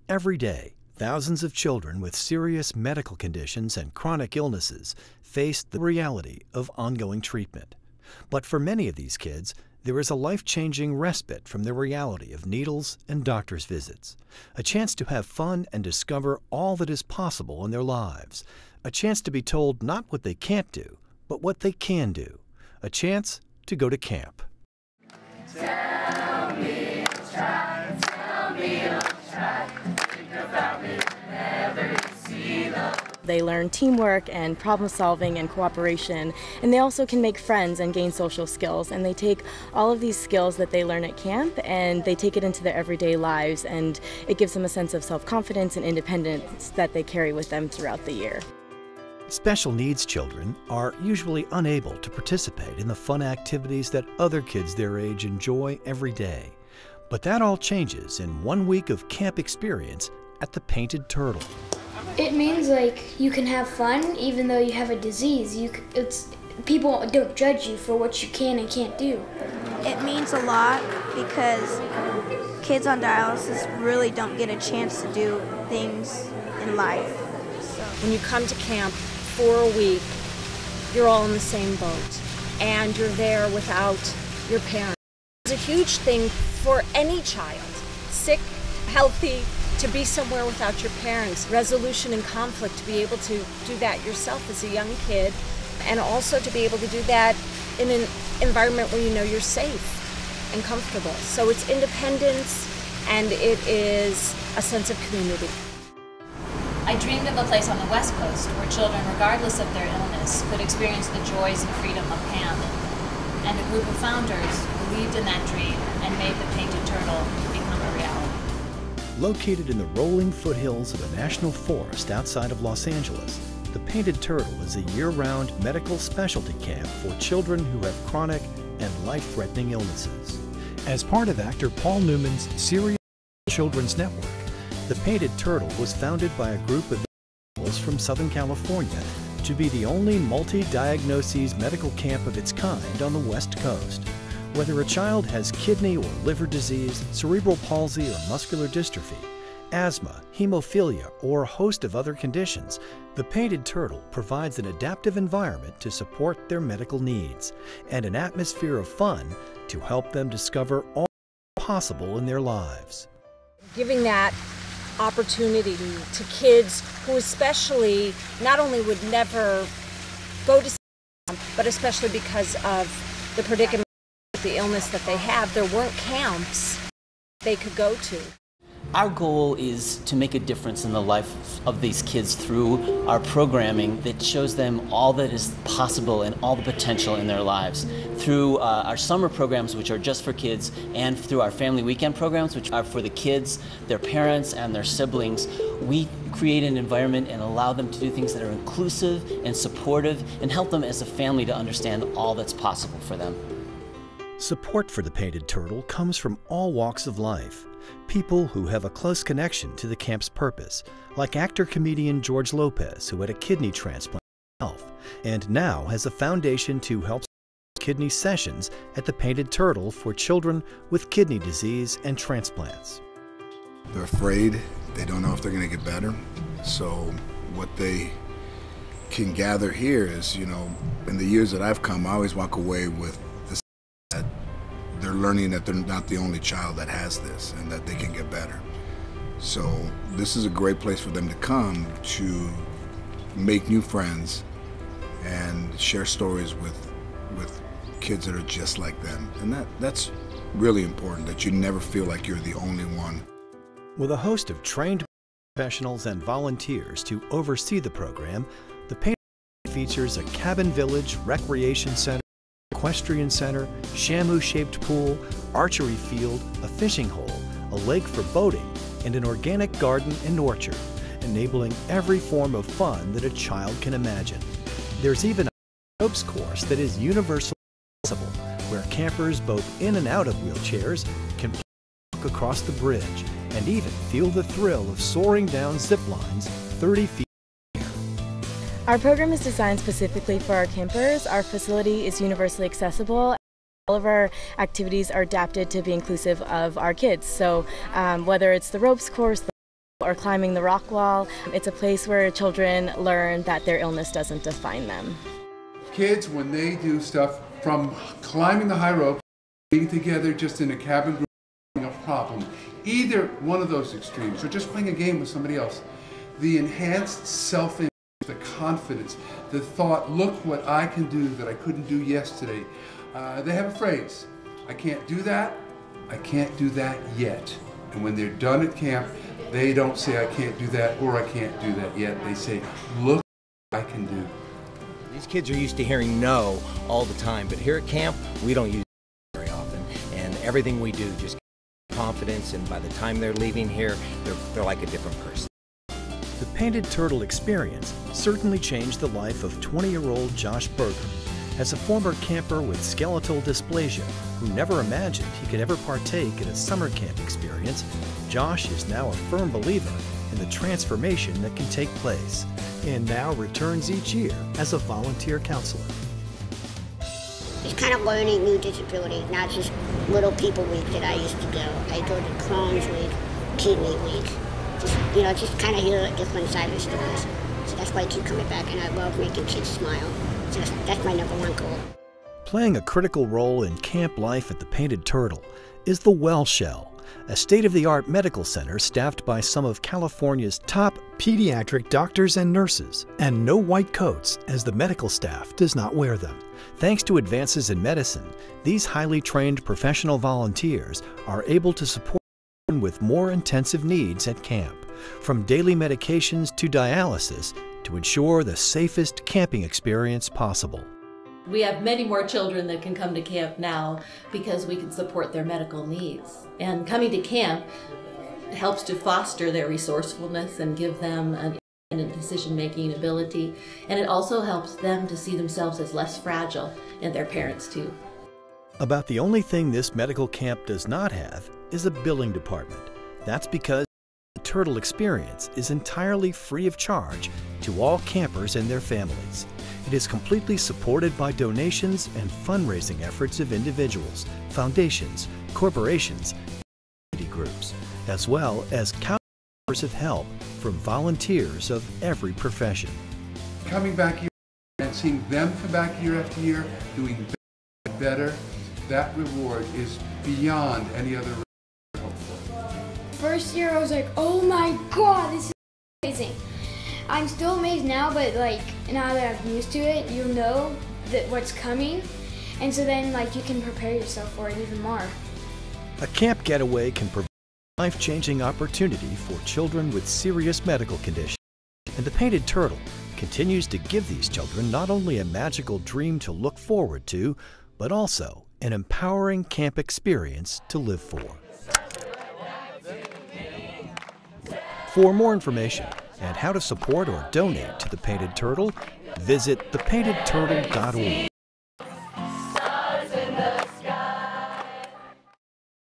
Every day, thousands of children with serious medical conditions and chronic illnesses face the reality of ongoing treatment. But for many of these kids, there is a life-changing respite from the reality of needles and doctor's visits. A chance to have fun and discover all that is possible in their lives. A chance to be told not what they can't do, but what they can do. A chance to go to camp. Tell me you'll try, tell me you'll try. Think about me whenever you see love. They learn teamwork and problem solving and cooperation, and they also can make friends and gain social skills. And they take all of these skills that they learn at camp and they take it into their everyday lives, and it gives them a sense of self-confidence and independence that they carry with them throughout the year. Special needs children are usually unable to participate in the fun activities that other kids their age enjoy every day. But that all changes in 1 week of camp experience at the Painted Turtle. It means like you can have fun even though you have a disease. People don't judge you for what you can and can't do. It means a lot because kids on dialysis really don't get a chance to do things in life. When you come to camp for a week, you're all in the same boat, and you're there without your parents. It's a huge thing for any child, sick, healthy, to be somewhere without your parents. Resolution and conflict, to be able to do that yourself as a young kid, and also to be able to do that in an environment where you know you're safe and comfortable. So it's independence, and it is a sense of community. I dreamed of a place on the West Coast where children, regardless of their illness, could experience the joys and freedom of camp. And a group of founders believed in that dream and made the Painted Turtle become a reality. Located in the rolling foothills of a national forest outside of Los Angeles, the Painted Turtle is a year-round medical specialty camp for children who have chronic and life-threatening illnesses. As part of actor Paul Newman's Serious Children's Network, the Painted Turtle was founded by a group of individuals from Southern California to be the only multi-diagnoses medical camp of its kind on the West Coast. Whether a child has kidney or liver disease, cerebral palsy or muscular dystrophy, asthma, hemophilia, or a host of other conditions, the Painted Turtle provides an adaptive environment to support their medical needs and an atmosphere of fun to help them discover all possible in their lives. Giving that opportunity to kids who especially not only would never go to camp, but especially because of the predicament, the illness that they have, there weren't camps they could go to. Our goal is to make a difference in the life of these kids through our programming that shows them all that is possible and all the potential in their lives. Through our summer programs, which are just for kids, and through our family weekend programs, which are for the kids, their parents, and their siblings, we create an environment and allow them to do things that are inclusive and supportive and help them as a family to understand all that's possible for them. Support for the Painted Turtle comes from all walks of life. People who have a close connection to the camp's purpose, like actor-comedian George Lopez, who had a kidney transplant himself, and now has a foundation to help kidney sessions at the Painted Turtle for children with kidney disease and transplants. They're afraid. They don't know if they're going to get better. So what they can gather here is, you know, in the years that I've come, I always walk away with that they're learning that they're not the only child that has this and that they can get better. So this is a great place for them to come to make new friends and share stories with kids that are just like them. And that's really important, that you never feel like you're the only one. With a host of trained professionals and volunteers to oversee the program, the Painted Turtle features a cabin village, recreation center, equestrian center, Shamu-shaped pool, archery field, a fishing hole, a lake for boating, and an organic garden and orchard, enabling every form of fun that a child can imagine. There's even a ropes course that is universally accessible, where campers both in and out of wheelchairs can walk across the bridge and even feel the thrill of soaring down zip lines 30 feet. Our program is designed specifically for our campers. Our facility is universally accessible. All of our activities are adapted to be inclusive of our kids. So whether it's the ropes course, or climbing the rock wall. It's a place where children learn that their illness doesn't define them. Kids, when they do stuff from climbing the high rope, being together just in a cabin group, a problem, either one of those extremes, or just playing a game with somebody else, the enhanced self-image, the confidence, the thought, look what I can do that I couldn't do yesterday. They have a phrase, I can't do that, I can't do that yet. And when they're done at camp, they don't say I can't do that or I can't do that yet. They say, look what I can do. These kids are used to hearing no all the time, but here at camp, we don't use it very often. And everything we do just gives confidence, and by the time they're leaving here, they're like a different person. The Painted Turtle experience certainly changed the life of 20-year-old Josh Berger. As a former camper with skeletal dysplasia who never imagined he could ever partake in a summer camp experience, Josh is now a firm believer in the transformation that can take place, and now returns each year as a volunteer counselor. It's kind of learning new disabilities, not just little people week that I used to go. I go to Crohn's week, kidney week, just kind of hear a different side of the stories. So that's why I keep coming back, and I love making kids smile. So that's my #1 goal. Playing a critical role in camp life at the Painted Turtle is the Well Shell, a state-of-the-art medical center staffed by some of California's top pediatric doctors and nurses, and no white coats as the medical staff does not wear them. Thanks to advances in medicine, these highly trained professional volunteers are able to support children with more intensive needs at camp, from daily medications to dialysis, to ensure the safest camping experience possible. We have many more children that can come to camp now because we can support their medical needs. And coming to camp helps to foster their resourcefulness and give them an independent decision-making ability. And it also helps them to see themselves as less fragile, and their parents too. About the only thing this medical camp does not have is a billing department. That's because the Turtle experience is entirely free of charge to all campers and their families. It is completely supported by donations and fundraising efforts of individuals, foundations, corporations, and community groups, as well as countless hours of help from volunteers of every profession. Coming back here and seeing them come back year after year, doing better, that reward is beyond any other reward hopeful. First year I was like, oh my God, this is amazing. I'm still amazed now, but like now that I'm used to it, you'll know that what's coming, and so then like you can prepare yourself for it even more. A camp getaway can provide a life-changing opportunity for children with serious medical conditions, and the Painted Turtle continues to give these children not only a magical dream to look forward to, but also an empowering camp experience to live for. For more information and how to support or donate to the Painted Turtle, visit thepaintedturtle.org.